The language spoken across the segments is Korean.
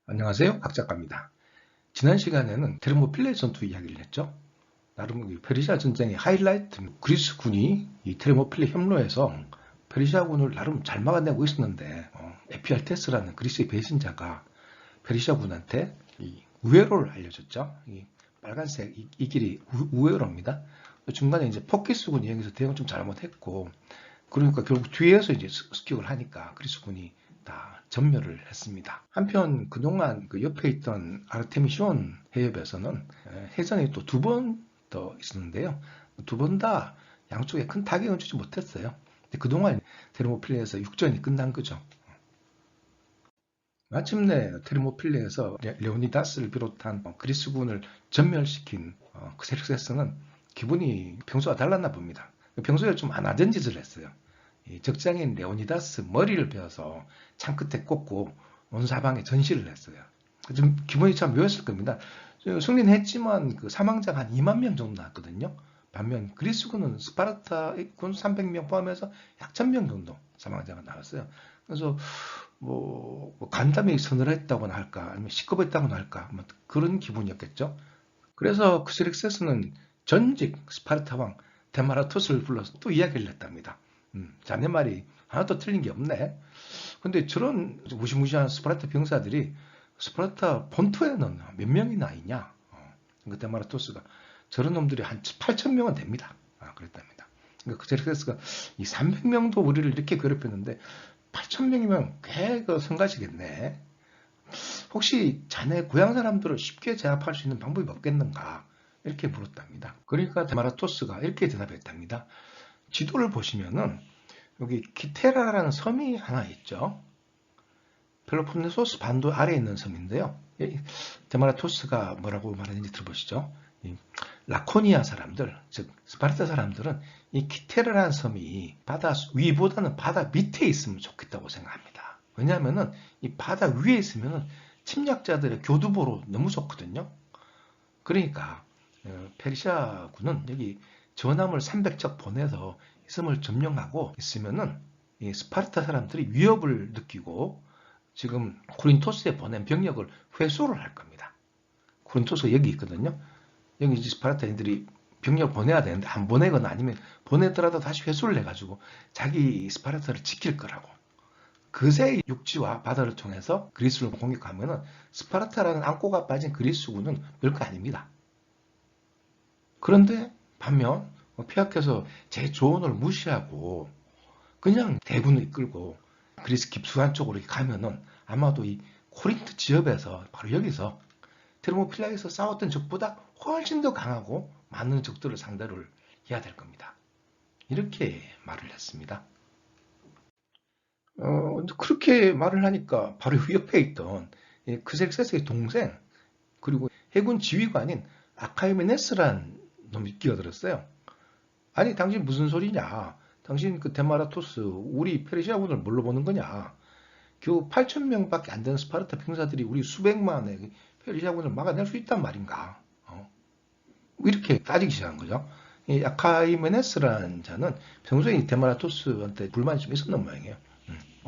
안녕하세요. 박 작가입니다. 지난 시간에는 테르모필레 전투 이야기를 했죠. 나름 페르시아 전쟁의 하이라이트, 그리스 군이 이 테르모필레 협로해서 페르시아군을 나름 잘 막아내고 있었는데 에피알테스라는 그리스의 배신자가 페르시아군한테 이 우회로를 알려줬죠. 이 빨간색 이 길이 우회로입니다. 중간에 이제 포키스군이 여기서 대응 좀 잘못했고, 그러니까 결국 뒤에서 이제 습격을 하니까 그리스군이 다 전멸을 했습니다. 한편 그동안 그 옆에 있던 아르테미시온 해협에서는 해전이 또 두 번 더 있었는데요. 두 번 다 양쪽에 큰 타격을 주지 못했어요. 그동안 테르모필레에서 육전이 끝난 거죠. 마침내 테르모필레에서 레오니다스를 비롯한 그리스군을 전멸시킨 그세르세스는 기분이 평소와 달랐나 봅니다. 평소에 좀 안 하던 짓을 했어요. 적장인 레오니다스 머리를 베어서 창 끝에 꽂고 온 사방에 전시를 했어요. 좀 기분이 참 묘했을 겁니다. 승리는 했지만 그 사망자가 한 2만 명 정도 나왔거든요. 반면 그리스군은 스파르타군 300명 포함해서 약 1000명 정도 사망자가 나왔어요. 그래서 간담회 서늘했다고나 할까, 아니면 시끄럽다고나 할까, 뭐 그런 기분이었겠죠. 그래서 크스릭세스는 전직 스파르타 왕 데마라토스를 불러서 또 이야기를 했답니다. 자네 말이 하나도 틀린 게 없네. 근데 저런 무시무시한 스파르타 병사들이 스파르타 본토에는 몇 명이나 있냐? 그 데마라토스가 저런 놈들이 한 8천 명은 됩니다. 그랬답니다. 그러니까 크스릭세스가 이 300명도 우리를 이렇게 괴롭혔는데 8천 명이면 꽤 그 성가시겠네. 혹시 자네 고향 사람들을 쉽게 제압할 수 있는 방법이 없겠는가? 이렇게 물었답니다. 그러니까 데마라토스가 이렇게 대답했답니다. 지도를 보시면은 여기 키테라라는 섬이 하나 있죠. 펠로폰네소스 반도 아래에 있는 섬인데요. 데마라토스가 뭐라고 말하는지 들어보시죠. 라코니아 사람들, 즉 스파르타 사람들은 이 키테라라는 섬이 바다 위보다는 바다 밑에 있으면 좋겠다고 생각합니다. 왜냐하면은 이 바다 위에 있으면은 침략자들의 교두보로 너무 좋거든요. 그러니까 페르시아군은 여기 전함을 300척 보내서 이 섬을 점령하고 있으면은 이 스파르타 사람들이 위협을 느끼고 지금 코린토스에 보낸 병력을 회수를 할 겁니다. 코린토스가 여기 있거든요. 여기 이제 스파르타인들이 병력 보내야 되는데 안 보내거나 아니면 보내더라도 다시 회수를 해가지고 자기 스파르타를 지킬 거라고. 그새 육지와 바다를 통해서 그리스를 공격하면은 스파르타라는 안고가 빠진 그리스군은 별거 아닙니다. 그런데 반면 폐하께서 제 조언을 무시하고 그냥 대군을 이끌고 그리스 깊숙한 쪽으로 가면은 아마도 이 코린트 지역에서 바로 여기서 테르모필라에서 싸웠던 적보다 훨씬 더 강하고 많은 적들을 상대로 해야 될 겁니다. 이렇게 말을 했습니다. 그렇게 말을 하니까 바로 옆에 있던 크셀세스의 동생 그리고 해군 지휘관인 아카이메네스란 놈이 끼어들었어요. 아니 당신 무슨 소리냐? 당신 그 데마라토스 우리 페르시아군을 뭘로 보는 거냐? 겨우 8천 명밖에 안 되는 스파르타 병사들이 우리 수백만의 페르시아군을 막아낼 수 있단 말인가? 이렇게 따지기 시작한 거죠. 이 아카이메네스라는 자는 평소에 데마라토스한테 불만이 좀 있었던 모양이에요.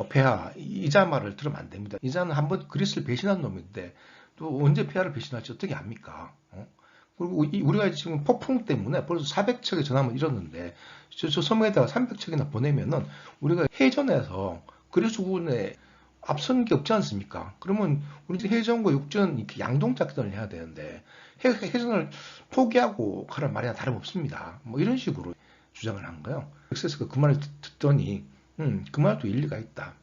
폐하, 이자 말을 들으면 안 됩니다. 이자는 한번 그리스를 배신한 놈인데 또 언제 폐하를 배신할지 어떻게 압니까? 그리고 우리가 지금 폭풍 때문에 벌써 400척의 전함을 잃었는데 저 섬에다가 300척이나 보내면은 우리가 해전에서 그리스군에 앞선 게 없지 않습니까? 그러면 우리 해전과 육전 이렇게 양동 작전을 해야 되는데 해전을 포기하고 가란 말이나 다름없습니다. 뭐 이런 식으로 주장을 한 거예요. 엑세스가 그 말을 듣더니 그 말도 일리가 있다.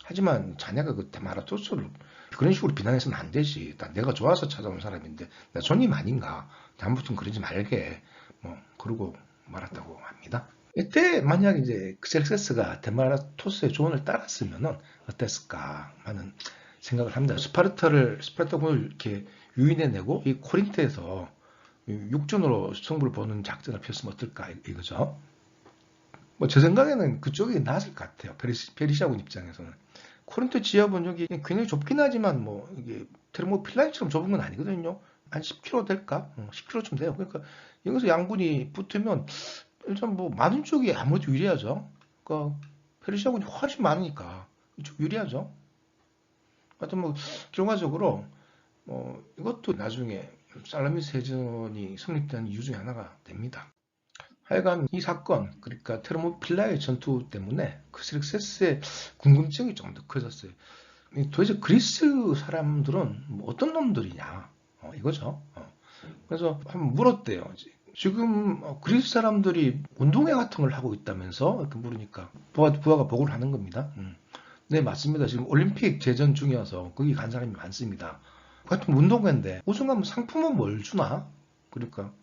하지만 자네가 그 마라토스를 그런 식으로 비난해서는 안 되지. 내가 좋아서 찾아온 사람인데 나 손님 아닌가. 다음부터는 그러지 말게. 뭐 그러고 말았다고 합니다. 이때 만약 이제 셀세스가 데마라토스의 조언을 따랐으면 어땠을까 하는 생각을 합니다. 스파르타군을 이렇게 유인해내고 이 코린트에서 육전으로 승부를 보는 작전을 폈으면 어떨까 이거죠. 뭐 제 생각에는 그쪽이 나았을 것 같아요. 페르시아군 입장에서는. 코린트 지하본 여기 굉장히 좁긴 하지만 뭐 이게 테르모필라이처럼 좁은 건 아니거든요. 한 10km 될까? 10km쯤 돼요. 그러니까 여기서 양군이 붙으면 일단 뭐 많은 쪽이 아무래도 유리하죠. 그러니까 페르시아군이 훨씬 많으니까 이쪽 유리하죠. 하여튼 뭐 결과적으로 이것도 나중에 살라미스 해전이 성립된 이유 중에 하나가 됩니다. 하여간 이 사건, 그러니까 테르모필라의 전투 때문에 크스릭세스의 궁금증이 좀 더 커졌어요. 도대체 그리스 사람들은 뭐 어떤 놈들이냐, 이거죠. 그래서 한번 물었대요. 지금 그리스 사람들이 운동회 같은 걸 하고 있다면서 이렇게 물으니까 부하가 보고를 하는 겁니다. 네, 맞습니다. 지금 올림픽 재전 중이어서 거기 간 사람이 많습니다. 같은 운동회인데 우승하면 상품은 뭘 주나? 그러니까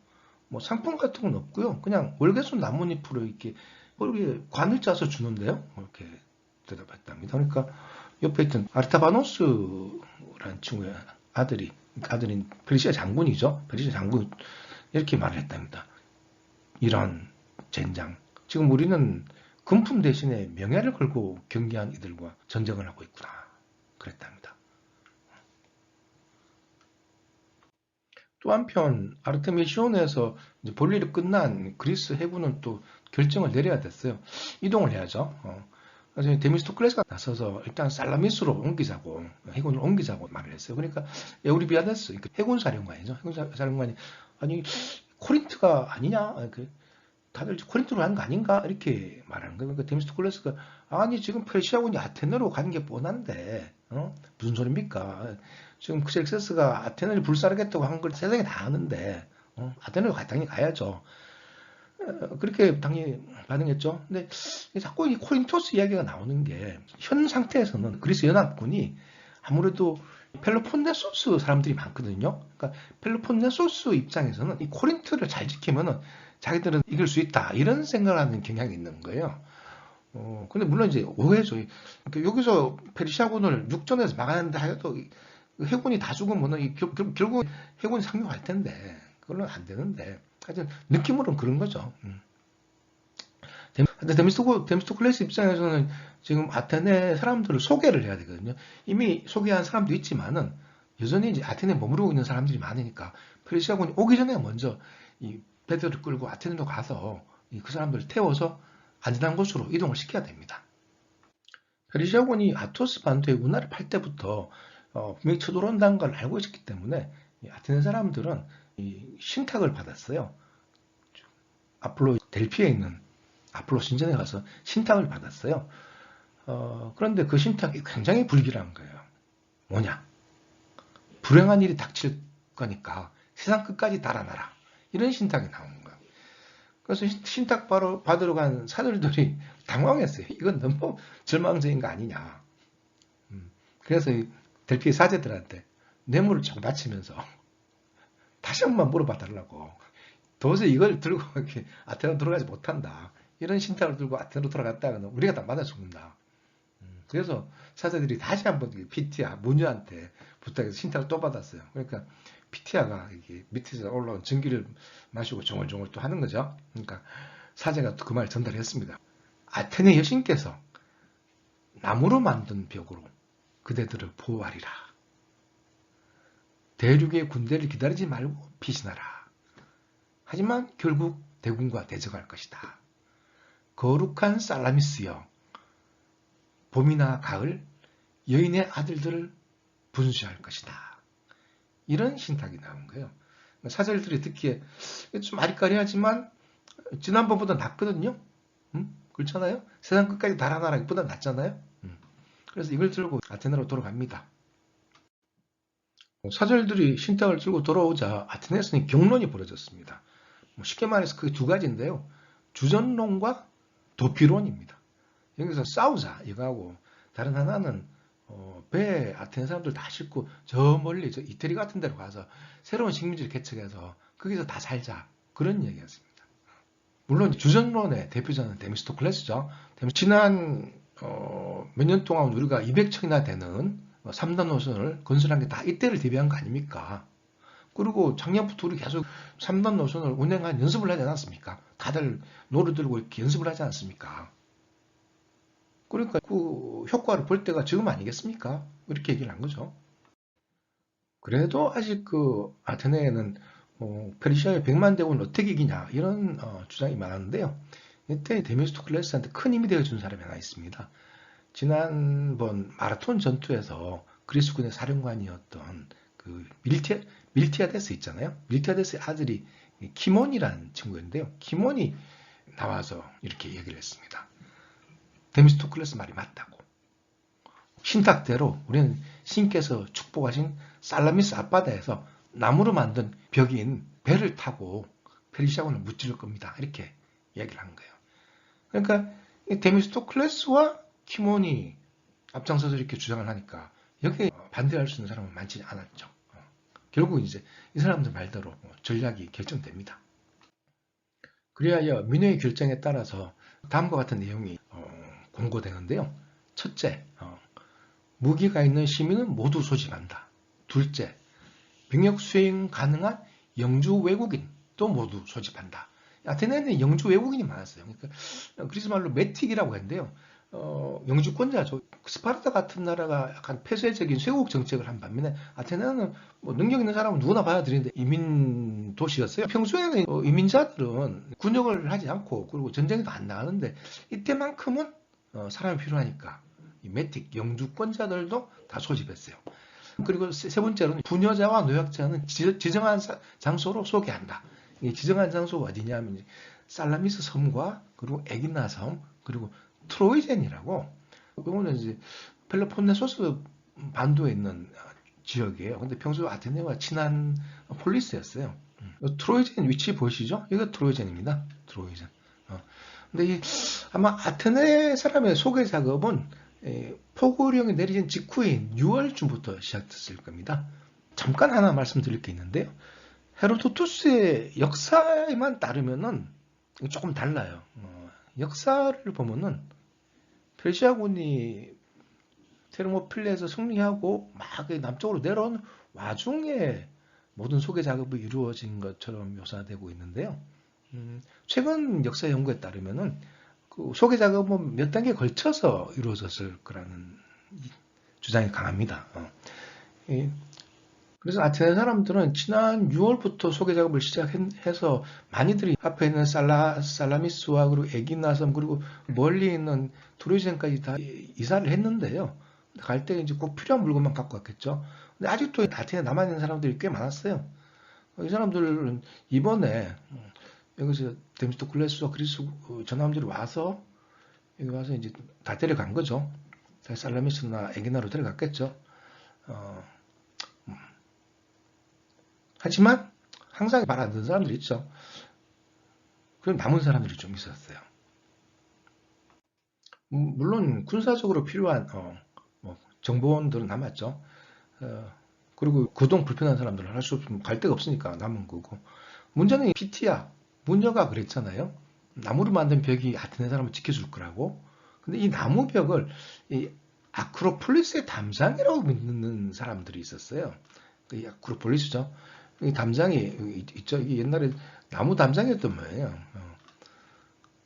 뭐 상품 같은 건 없고요. 그냥 월계수 나뭇잎으로 이렇게 관을 짜서 주는데요. 이렇게 대답했답니다. 그러니까 옆에 있던 아르타바노스라는 친구의 아들인 페르시아 장군이죠. 페르시아 장군 이렇게 말을 했답니다. 이런 젠장. 지금 우리는 금품 대신에 명예를 걸고 경기한 이들과 전쟁을 하고 있구나. 그랬답니다. 또 한편 아르테미시온에서 볼일이 끝난 그리스 해군은 또 결정을 내려야 됐어요. 이동을 해야죠. 그래서 데미스토클레스가 나서서 일단 살라미스로 옮기자고, 해군을 옮기자고 말을 했어요. 그러니까 에우리비아데스, 그러니까 해군 사령관이죠. 해군 사령관이 아니 코린트가 아니냐? 다들 코린트로 하는 거 아닌가? 이렇게 말하는 거예요. 그러니까 데미스토클레스가 아니 지금 페르시아군이 아테네로 가는 게 뻔한데 무슨 소리입니까? 지금 크셀세스가 아테네를 불사르겠다고 한 걸 세상에 다 아는데 아테네로 당연히 가야죠. 그렇게 당연히 반응했죠. 근데 자꾸 이 코린토스 이야기가 나오는 게 현 상태에서는 그리스 연합군이 아무래도 펠로폰네소스 사람들이 많거든요. 그러니까 펠로폰네소스 입장에서는 이 코린트를 잘 지키면은 자기들은 이길 수 있다 이런 생각을 하는 경향이 있는 거예요. 근데 물론 이제 오해죠. 그러니까 여기서 페르시아군을 육전에서 막았는데 하여도 해군이 다 죽으면은 결국 해군이 상륙할 텐데 그걸로는 안 되는데 하여튼 느낌으로는 그런 거죠. 근데 데미스토클레스 입장에서는 지금 아테네 사람들을 소개를 해야 되거든요. 이미 소개한 사람도 있지만은 여전히 이제 아테네에 머무르고 있는 사람들이 많으니까 페르시아군이 오기 전에 먼저 이 배들을 끌고 아테네로 가서 그 사람들을 태워서 안전한 곳으로 이동을 시켜야 됩니다. 페르시아군이 아토스 반도의 운하를 팔 때부터 분명히 쳐들어온다는 걸 알고 있었기 때문에 아테네 사람들은 신탁을 받았어요. 아폴로 델피에 있는 아폴로 신전에 가서 신탁을 받았어요. 그런데 그 신탁이 굉장히 불길한 거예요. 뭐냐? 불행한 일이 닥칠 거니까 세상 끝까지 달아나라. 이런 신탁이 나오는 거예요. 그래서 신탁 받으러 간 사들들이 당황했어요. 이건 너무 절망적인 거 아니냐. 그래서 델피의 사제들한테 뇌물을 쫙 바치면서 다시 한 번 물어봐 달라고. 도저히 이걸 들고 이렇게 아테네로 들어가지 못한다. 이런 신탁을 들고 아테네로 돌아갔다가는 우리가 다 맞아 죽는다. 그래서 사제들이 다시 한번 피티아 문유한테 부탁해서 신탁을 또 받았어요. 그러니까 피티아가 이게 밑에서 올라온 전기를 마시고 종을종을 또 하는 거죠. 그러니까 사제가 또 그 말을 전달했습니다. 아테네 여신께서 나무로 만든 벽으로 그대들을 보호하리라. 대륙의 군대를 기다리지 말고 피신하라. 하지만 결국 대군과 대적할 것이다. 거룩한 살라미스여, 봄이나 가을 여인의 아들들을 분수할 것이다. 이런 신탁이 나온 거예요. 사절들이 듣기에 좀 아리까리하지만 지난번보다 낫거든요. 그렇잖아요. 세상 끝까지 달아나라기보다 낫잖아요. 그래서 이걸 들고 아테네로 돌아갑니다. 사절들이 신탁을 들고 돌아오자 아테네에서는 경론이 벌어졌습니다. 쉽게 말해서 그게 두 가지인데요. 주전론과 도피론입니다. 여기서 싸우자 이거하고 다른 하나는 배에 아테네 사람들 다 싣고 저 멀리 저 이태리 같은 데로 가서 새로운 식민지를 개척해서 거기서 다 살자 그런 얘기였습니다. 물론 주전론의 대표자는 데미스토클레스죠. 지난 몇 년 동안 우리가 200척이나 되는 3단 노선을 건설한 게 다 이때를 대비한 거 아닙니까? 그리고 작년부터 우리 계속 3단 노선을 운행한 연습을 하지 않았습니까? 다들 노를 들고 이렇게 연습을 하지 않습니까? 그러니까 그 효과를 볼 때가 지금 아니겠습니까? 이렇게 얘기를 한 거죠. 그래도 아직 그 아테네에는 페르시아의 100만 대군을 어떻게 이기냐 이런 주장이 많았는데요. 이때 데미스토클레스한테 큰 힘이 되어준 사람이 하나 있습니다. 지난번 마라톤 전투에서 그리스군의 사령관이었던 그 밀티아데스 있잖아요. 밀티아데스의 아들이 키몬이라는 친구였는데요. 키몬이 나와서 이렇게 얘기를 했습니다. 데미스토클레스 말이 맞다고. 신탁대로 우리는 신께서 축복하신 살라미스 앞바다에서 나무로 만든 벽인 배를 타고 페르시아군을 무찌를 겁니다. 이렇게 얘기를 한 거예요. 그러니까 데미스토클레스와 키몬이 앞장서서 이렇게 주장을 하니까 여기에 반대할 수 있는 사람은 많지 않았죠. 결국 이제 이 사람들 말대로 전략이 결정됩니다. 그리하여 민회의 결정에 따라서 다음과 같은 내용이 공고되는데요. 첫째, 무기가 있는 시민은 모두 소집한다. 둘째, 병역 수행 가능한 영주 외국인도 모두 소집한다. 아테네는 영주 외국인이 많았어요. 그러니까 그리스 말로 메틱이라고 했는데요. 영주권자죠. 스파르타 같은 나라가 약간 폐쇄적인 쇄국 정책을 한 반면에 아테네는 뭐 능력 있는 사람은 누구나 받아들이는데 이민 도시였어요. 평소에는 이민자들은 군역을 하지 않고 그리고 전쟁에도 안 나가는데 이때만큼은 사람이 필요하니까 이 메틱 영주권자들도 다 소집했어요. 그리고 세 번째로는 부녀자와 노약자는 지정한 장소로 소개한다. 지정한 장소가 어디냐면 살라미스 섬과 그리고 에기나 섬 그리고 트로이젠이라고 이거는 이제 펠로폰네소스 반도에 있는 지역이에요. 근데 평소 아테네와 친한 폴리스였어요. 트로이젠 위치 보이시죠? 이거 트로이젠입니다. 트로이젠. 근데 아마 아테네 사람의 소개 작업은 포고령이 내려진 직후인 6월쯤부터 시작됐을 겁니다. 잠깐 하나 말씀드릴 게 있는데요. 헤로도투스의 역사에만 따르면은 조금 달라요. 역사를 보면은 페르시아군이 테르모필레에서 승리하고 막 남쪽으로 내려온 와중에 모든 소개 작업이 이루어진 것처럼 묘사되고 있는데요. 최근 역사 연구에 따르면은 그 소개 작업은 몇 단계에 걸쳐서 이루어졌을 거라는 주장이 강합니다. 그래서 아테네 사람들은 지난 6월부터 소개 작업을 시작해서 많이들이 앞에 있는 살라미스와 그리고 에기나섬 그리고 멀리 있는 트로이젠까지 다 이사를 했는데요. 갈 때 이제 꼭 필요한 물건만 갖고 갔겠죠. 근데 아직도 아테네 남아있는 사람들이 꽤 많았어요. 이 사람들은 이번에 여기서 데미스토클레스와 그리스 전함들이 와서 여기 와서 이제 다 데려간 거죠. 살라미스나 에기나로 데려갔겠죠. 하지만 항상 말 안 듣는 사람들이 있죠. 그럼 남은 사람들이 좀 있었어요. 물론 군사적으로 필요한 뭐 정보원들은 남았죠. 그리고 그동 불편한 사람들은 할 수 없으면 갈 데가 없으니까 남은 거고. 문제는 피티아, 문여가 그랬잖아요. 나무로 만든 벽이 아테네 사람을 지켜줄 거라고. 근데 이 나무 벽을 이 아크로폴리스의 담장이라고 믿는 사람들이 있었어요. 그 아크로폴리스죠. 이 담장이 있죠. 이게 옛날에 나무 담장이었던 거예요.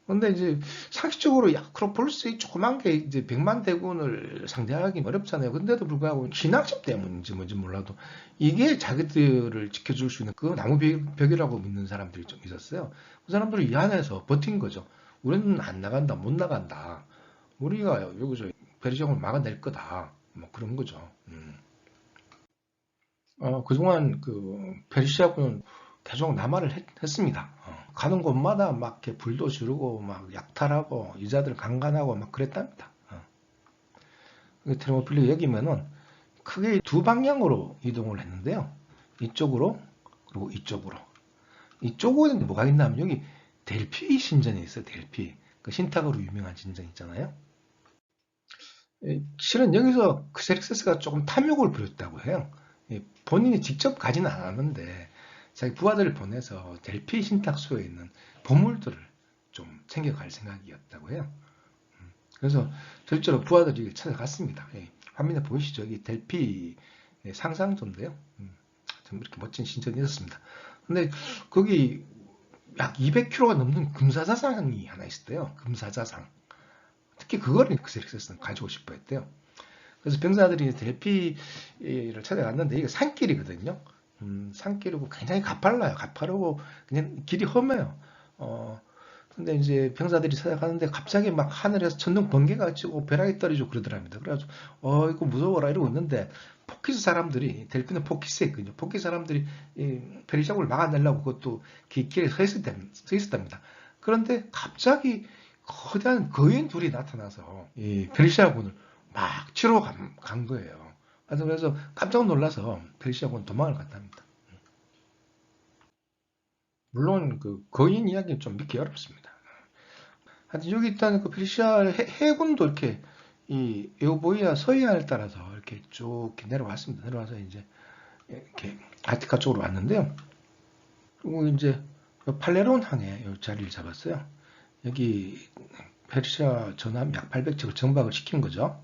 근데 이제 상식적으로 아크로폴리스의 조그만 게 이제 100만 대군을 상대하기 어렵잖아요. 근데도 불구하고 신앙심 때문인지 뭔지 몰라도 이게 자기들을 지켜줄 수 있는 그 나무 벽이라고 믿는 사람들이 좀 있었어요. 그 사람들이 이 안에서 버틴 거죠. 우리는 안 나간다, 못 나간다. 우리가 여기서 페르시아군을 막아낼 거다. 뭐 그런 거죠. 그동안 그 페르시아군은 계속 남하를 했습니다. 가는 곳마다 막 이렇게 불도 지르고 막 약탈하고 여자들 강간하고 막 그랬답니다. 테르모필리 여기면은 크게 두 방향으로 이동을 했는데요. 이쪽으로 그리고 이쪽으로. 이쪽은 뭐가 있냐면 여기 델피 신전이 있어요. 델피. 그 신탁으로 유명한 신전 있잖아요. 실은 여기서 크세릭세스가 조금 탐욕을 부렸다고 해요. 본인이 직접 가지는 않았는데 자기 부하들을 보내서 델피 신탁소에 있는 보물들을 좀 챙겨갈 생각이었다고 해요. 그래서 실제로 부하들이 찾아갔습니다. 화면에 보이시죠? 이 델피 상상도인데요. 좀 이렇게 멋진 신전이 있었습니다. 근데 거기 약 200kg가 넘는 금사자상이 하나 있었대요. 금사자상. 특히 그거를 크세릭세스는 가지고 싶어 했대요. 그래서 병사들이 델피를 찾아갔는데 이게 산길이거든요. 산길이고 굉장히 가팔라요. 가파르고 그냥 길이 험해요. 근데 이제 병사들이 찾아가는데 갑자기 막 하늘에서 천둥 번개가 치고 벼락이 떨어지고 그러더랍니다. 그래가지고 이거 무서워라 이러고 있는데 포키스 사람들이 델피는 포키스였거든요. 포키스 사람들이 이 페르시아군을 막아내려고 그것도 길에 서 있었답니다. 그런데 갑자기 거대한 거인 둘이 나타나서 이 페르시아군을 막 치러 간 거예요. 그래서 깜짝 놀라서 페르시아군 도망을 갔답니다. 물론 그 거인 이야기는 좀 믿기 어렵습니다. 하여튼 여기 있다는 그 페르시아 해군도 이렇게 이 에오보이아 서해안을 따라서 이렇게 쭉 이렇게 내려왔습니다. 내려와서 이제 이렇게 아티카 쪽으로 왔는데요. 그리고 이제 팔레론 항에 자리를 잡았어요. 여기 페르시아 전함 약 800척을 정박을 시킨 거죠.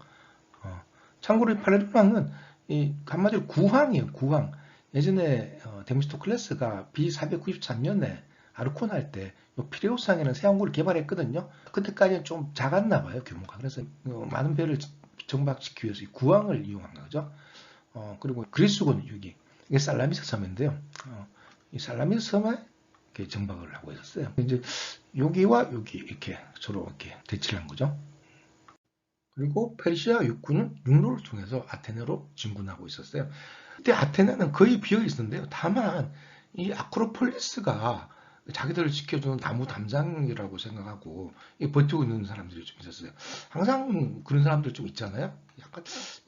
참고로 이 팔레론 항은 이 한마디로 구항이에요. 구항. 예전에 데미스토클레스가 B493년에 아르콘 할 때 피레우스 항에는 새 항구를 개발했거든요. 그때까지는 좀 작았나 봐요, 규모가. 그래서 많은 배를 정박시키기 위해서 이 구항을 이용한 거죠. 그리고 그리스군 여기 이게 살라미스 섬인데요. 이 살라미스 섬에 이렇게 정박을 하고 있었어요. 이제 여기와 여기 이렇게 서로 이렇게 대치를 한 거죠. 그리고 페르시아 육군은 육로를 통해서 아테네로 진군하고 있었어요. 그때 아테네는 거의 비어 있었는데요. 다만 이 아크로폴리스가 자기들을 지켜주는 나무 담장이라고 생각하고 버티고 있는 사람들이 좀 있었어요. 항상 그런 사람들 좀 있잖아요. 약간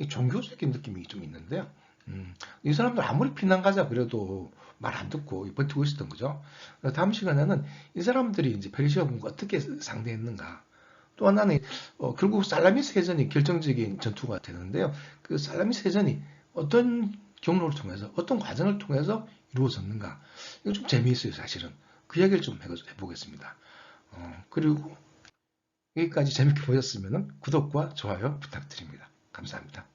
종교적인 느낌이 좀 있는데요. 이 사람들 아무리 피난 가자 그래도 말 안 듣고 버티고 있었던 거죠. 다음 시간에는 이 사람들이 이제 페르시아군과 어떻게 상대했는가. 또 하나는 결국 살라미스 해전이 결정적인 전투가 되는데요. 그 살라미스 해전이 어떤 경로를 통해서 어떤 과정을 통해서 이루어졌는가. 이거 좀 재미있어요, 사실은. 그 이야기를 좀 해보겠습니다. 그리고 여기까지 재밌게 보셨으면 구독과 좋아요 부탁드립니다. 감사합니다.